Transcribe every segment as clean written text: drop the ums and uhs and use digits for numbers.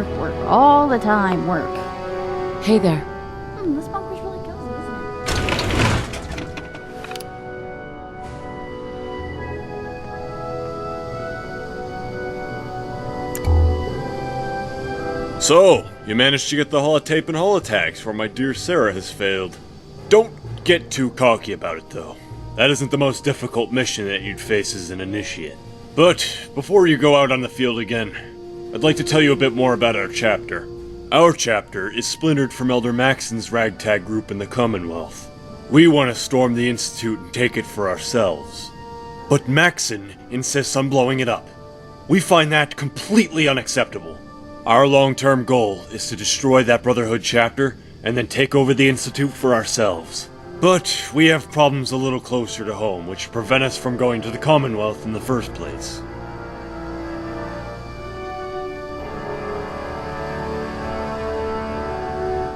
work, all the time, work. Hey there. This bunker's really cozy, isn't it? So, you managed to get the holotape and holotags where my dear Sarah has failed. Don't get too cocky about it though. That isn't the most difficult mission that you'd face as an initiate. But, before you go out on the field again, I'd like to tell you a bit more about our chapter. Our chapter is splintered from Elder Maxon's ragtag group in the Commonwealth. We want to storm the Institute and take it for ourselves. But Maxon insists on blowing it up. We find that completely unacceptable. Our long-term goal is to destroy that Brotherhood chapter and then take over the Institute for ourselves. But we have problems a little closer to home, which prevent us from going to the Commonwealth in the first place.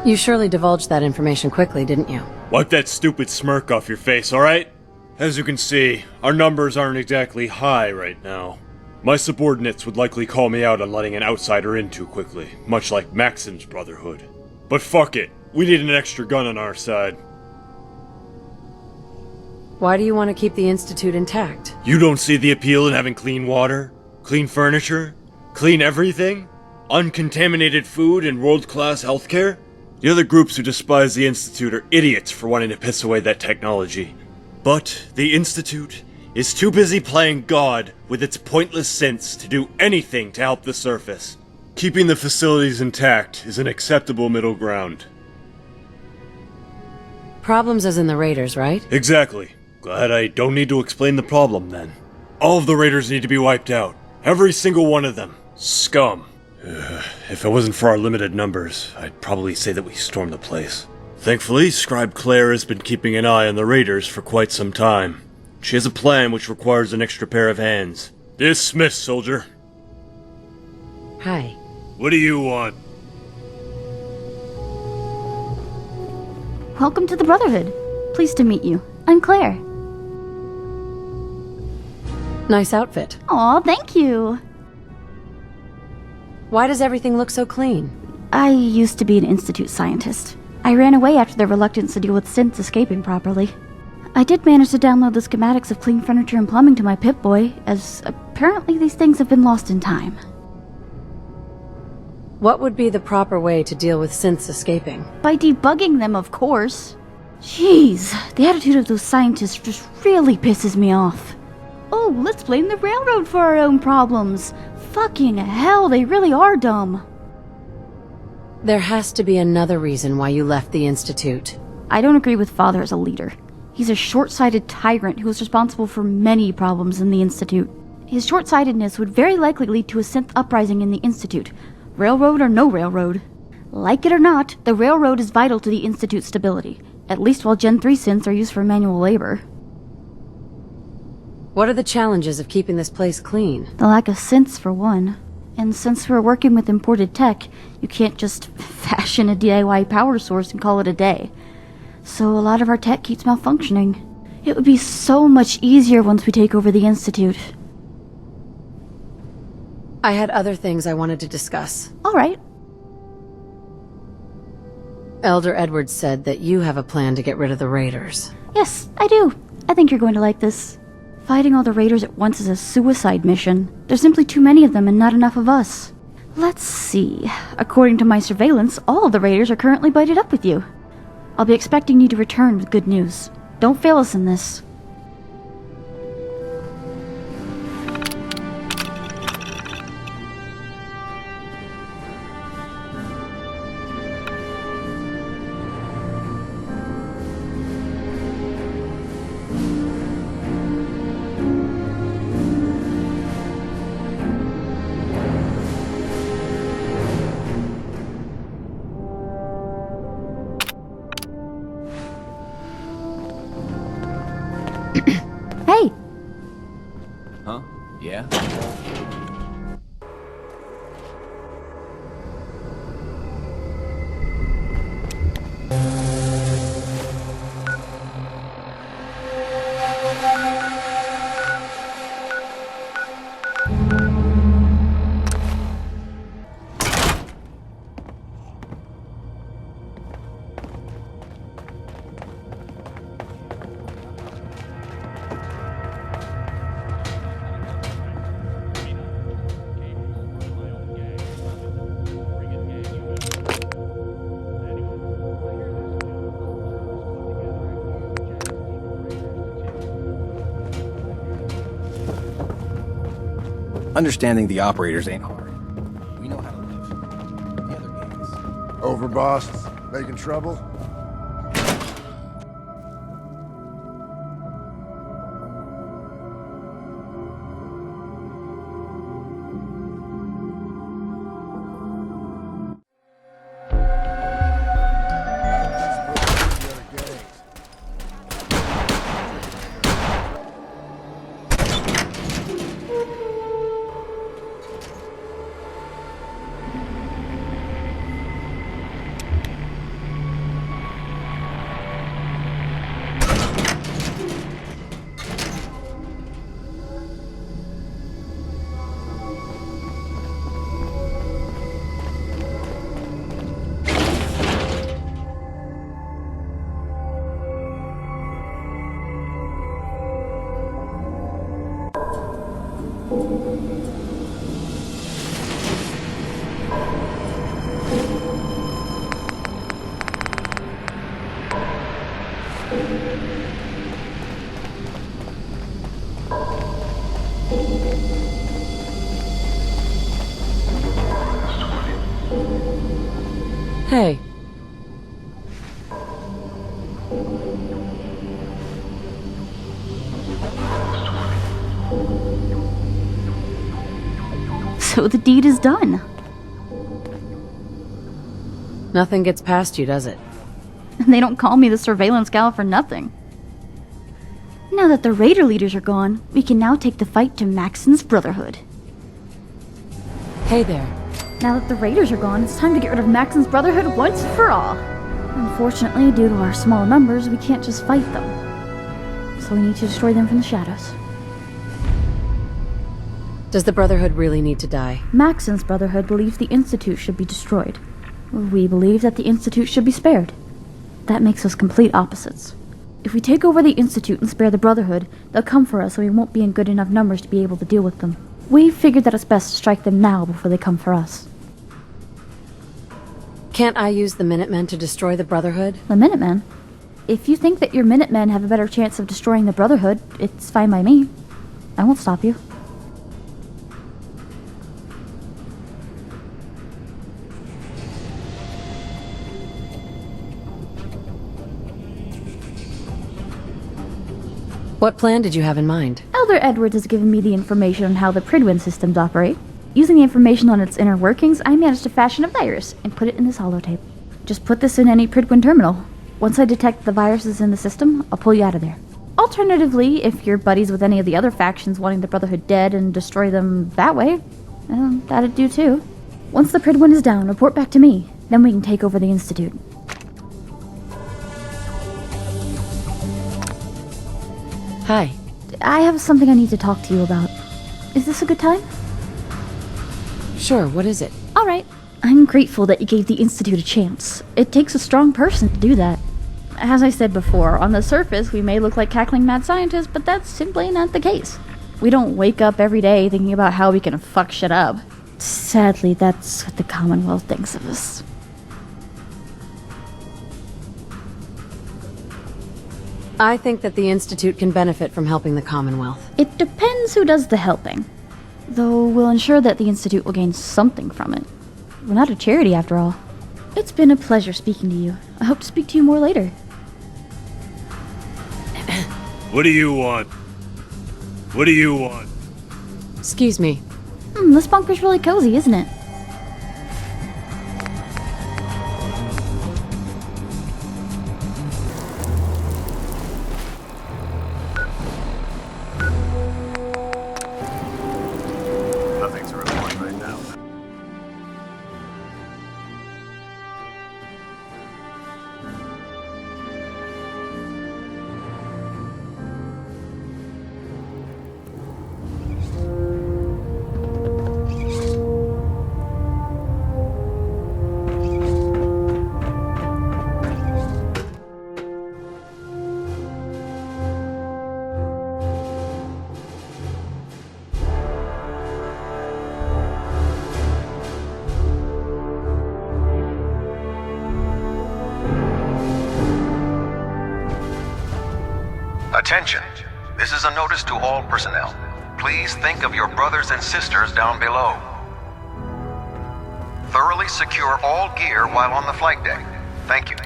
You surely divulged that information quickly, didn't you? Wipe that stupid smirk off your face, alright? As you can see, our numbers aren't exactly high right now. My subordinates would likely call me out on letting an outsider in too quickly, much like Maxon's Brotherhood. But fuck it, we need an extra gun on our side. Why do you want to keep the Institute intact? You don't see the appeal in having clean water, clean furniture, clean everything? Uncontaminated food and world-class healthcare? The other groups who despise the Institute are idiots for wanting to piss away that technology. But the Institute is too busy playing God with its pointless synths to do anything to help the surface. Keeping the facilities intact is an acceptable middle ground. Problems as in the Raiders, right? Exactly. Glad I don't need to explain the problem then. All of the Raiders need to be wiped out. Every single one of them. Scum. If it wasn't for our limited numbers, I'd probably say that we stormed the place. Thankfully, Scribe Claire has been keeping an eye on the Raiders for quite some time. She has a plan which requires an extra pair of hands. Dismissed, soldier. Hi. What do you want? Welcome to the Brotherhood. Pleased to meet you. I'm Claire. Nice outfit. Aw, thank you. Why does everything look so clean? I used to be an Institute scientist. I ran away after their reluctance to deal with synths escaping properly. I did manage to download the schematics of clean furniture and plumbing to my Pip-Boy, as apparently these things have been lost in time. What would be the proper way to deal with synths escaping? By debugging them, of course. Jeez, the attitude of those scientists just really pisses me off. Oh, let's blame the railroad for our own problems. Fucking hell, they really are dumb. There has to be another reason why you left the Institute. I don't agree with Father as a leader. He's a short-sighted tyrant who is responsible for many problems in the Institute. His short-sightedness would very likely lead to a synth uprising in the Institute, railroad or no railroad. Like it or not, the railroad is vital to the Institute's stability, at least while Gen 3 synths are used for manual labor. What are the challenges of keeping this place clean? The lack of synths, for one. And since we're working with imported tech, you can't just fashion a DIY power source and call it a day. So a lot of our tech keeps malfunctioning. It would be so much easier once we take over the Institute. I had other things I wanted to discuss. Alright. Elder Edwards said that you have a plan to get rid of the Raiders. Yes, I do. I think you're going to like this. Fighting all the Raiders at once is a suicide mission. There's simply too many of them and not enough of us. Let's see. According to my surveillance, all of the Raiders are currently butted up with you. I'll be expecting you to return with good news. Don't fail us in this. Hey! Huh? Yeah? Understanding the operators ain't hard. We know how to live. The other gangs. Overboss, making trouble? Hey. So the deed is done. Nothing gets past you, does it? And they don't call me the surveillance gal for nothing. Now that the raider leaders are gone, we can now take the fight to Maxon's Brotherhood. Hey there. Now that the raiders are gone, it's time to get rid of Maxon's Brotherhood once and for all. Unfortunately, due to our small numbers, we can't just fight them. So we need to destroy them from the shadows. Does the Brotherhood really need to die? Maxon's Brotherhood believes the Institute should be destroyed. We believe that the Institute should be spared. That makes us complete opposites. If we take over the Institute and spare the Brotherhood, they'll come for us and we won't be in good enough numbers to be able to deal with them. We figured that it's best to strike them now before they come for us. Can't I use the Minutemen to destroy the Brotherhood? The Minutemen? If you think that your Minutemen have a better chance of destroying the Brotherhood, it's fine by me. I won't stop you. What plan did you have in mind? Elder Edwards has given me the information on how the Pridwin systems operate. Using the information on its inner workings, I managed to fashion a virus and put it in this holotape. Just put this in any Pridwin terminal. Once I detect the viruses in the system, I'll pull you out of there. Alternatively, if you're buddies with any of the other factions wanting the Brotherhood dead and destroy them that way, that'd do too. Once the Pridwin is down, report back to me. Then we can take over the Institute. Hi. I have something I need to talk to you about. Is this a good time? Sure, what is it? Alright. I'm grateful that you gave the Institute a chance. It takes a strong person to do that. As I said before, on the surface we may look like cackling mad scientists, but that's simply not the case. We don't wake up every day thinking about how we can fuck shit up. Sadly, that's what the Commonwealth thinks of us. I think that the Institute can benefit from helping the Commonwealth. It depends who does the helping. Though we'll ensure that the Institute will gain something from it. We're not a charity after all. It's been a pleasure speaking to you. I hope to speak to you more later. What do you want? What do you want? Excuse me. This bunker's really cozy, isn't it? Nothing's a report right now. Attention. This is a notice to all personnel. please think of your brothers and sisters down below. Thoroughly secure all gear while on the flight deck. Thank you.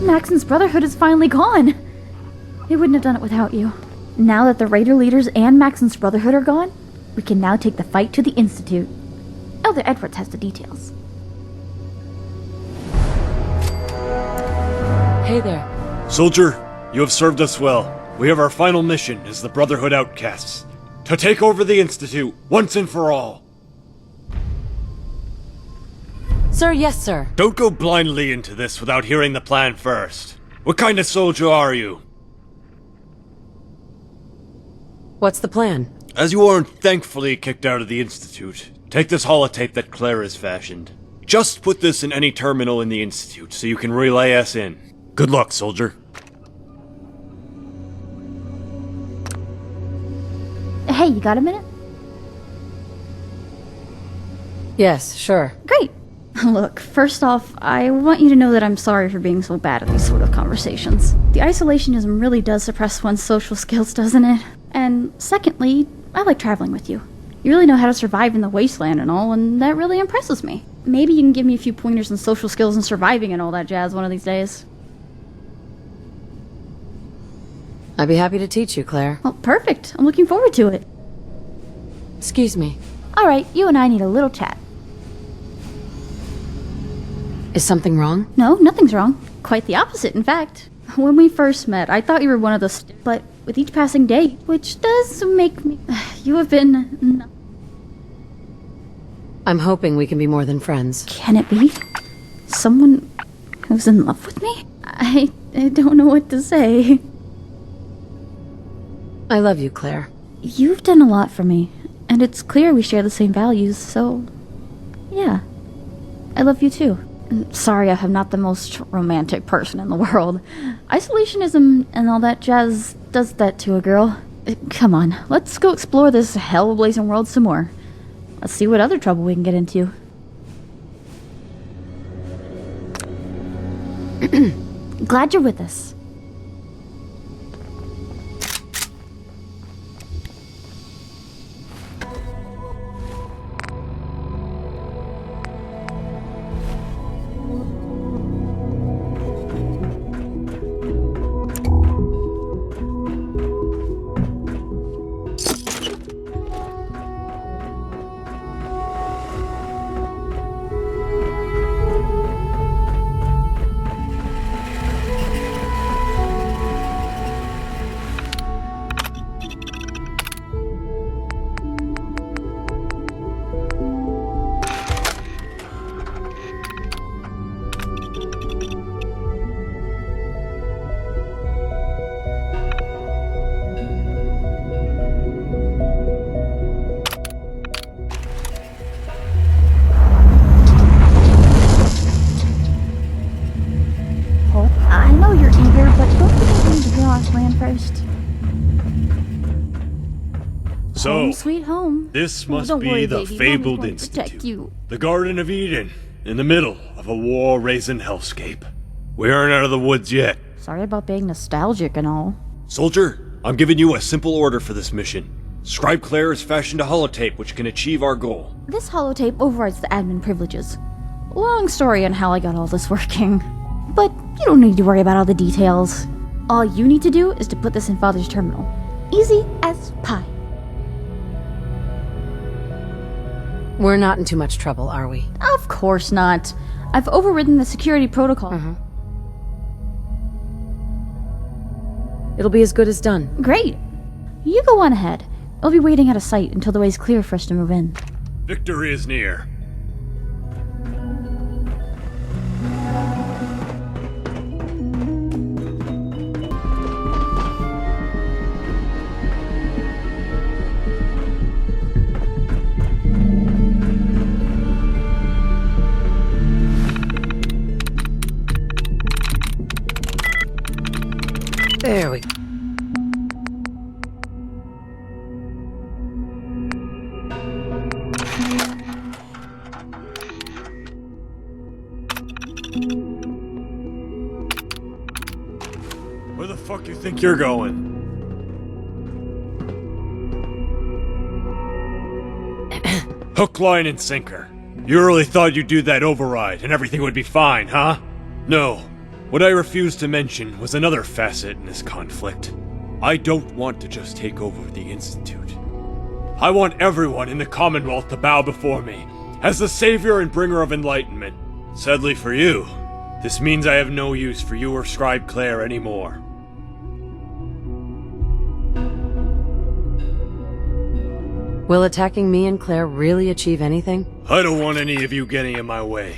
Maxon's Brotherhood is finally gone. They wouldn't have done it without you. Now that the Raider leaders and Maxon's Brotherhood are gone, we can now take the fight to the Institute. Elder Edwards has the details. Hey there. Soldier, you have served us well. We have our final mission as the Brotherhood Outcasts. To take over the Institute, once and for all. Sir, yes, sir. Don't go blindly into this without hearing the plan first. What kind of soldier are you? What's the plan? As you weren't thankfully kicked out of the Institute, take this holotape that Claire has fashioned. Just put this in any terminal in the Institute so you can relay us in. Good luck, soldier. Hey, you got a minute? Yes, sure. Great. Look, first off, I want you to know that I'm sorry for being so bad at these sort of conversations. The isolationism really does suppress one's social skills, doesn't it? And secondly, I like traveling with you. You really know how to survive in the Wasteland and all, and that really impresses me. Maybe you can give me a few pointers on social skills and surviving and all that jazz one of these days. I'd be happy to teach you, Claire. Well, perfect. I'm looking forward to it. Excuse me. Alright, you and I need a little chat. Is something wrong? No, nothing's wrong. Quite the opposite, in fact. When we first met, I thought you were one of those... But with each passing day, which does make me... You have been... I'm hoping we can be more than friends. Can it be? Someone who's in love with me? I don't know what to say. I love you, Claire. You've done a lot for me, and it's clear we share the same values, so... Yeah. I love you too. Sorry I'm not the most romantic person in the world. Isolationism and all that jazz does that to a girl. Come on, let's go explore this hell-blazing world some more. Let's see what other trouble we can get into. Glad you're with us. So, home sweet home. this Oh, must don't be worry, the baby. fabled Mommy's going to protect institute. you. The Garden of Eden, in the middle of a war-raising hellscape. We aren't out of the woods yet. Sorry about being nostalgic and all. Soldier, I'm giving you a simple order for this mission. Scribe Claire has fashioned a holotape which can achieve our goal. This holotape overrides the admin privileges. Long story on how I got all this working. But you don't need to worry about all the details. All you need to do is to put this in Father's terminal. Easy as pie. We're not in too much trouble, are we? Of course not. I've overridden the security protocol. It'll be as good as done. Great. You go on ahead. I'll be waiting at a site until the way's clear for us to move in. Victory is near. There we go. Where the fuck you think you're going? Hook, line, and sinker. You really thought you'd do that override and everything would be fine, huh? No. What I refused to mention was another facet in this conflict. I don't want to just take over the Institute. I want everyone in the Commonwealth to bow before me, as the savior and bringer of enlightenment. Sadly for you, this means I have no use for you or Scribe Claire anymore. Will attacking me and Claire really achieve anything? I don't want any of you getting in my way.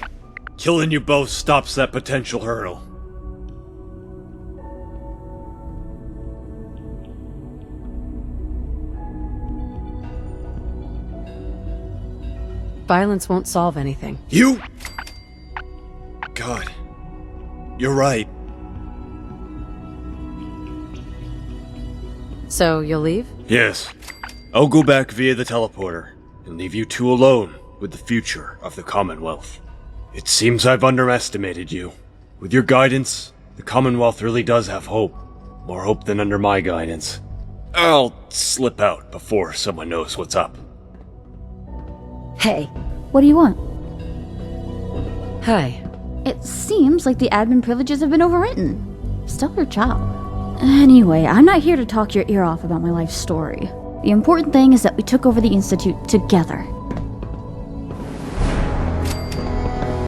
Killing you both stops that potential hurdle. Violence won't solve anything. You? God. You're right. So, you'll leave? Yes. I'll go back via the teleporter and leave you two alone with the future of the Commonwealth. It seems I've underestimated you. With your guidance, the Commonwealth really does have hope. More hope than under my guidance. I'll slip out before someone knows what's up. Hey, what do you want? Hi. It seems like the admin privileges have been overwritten. Stellar job. Anyway, I'm not here to talk your ear off about my life story. The important thing is that we took over the Institute together.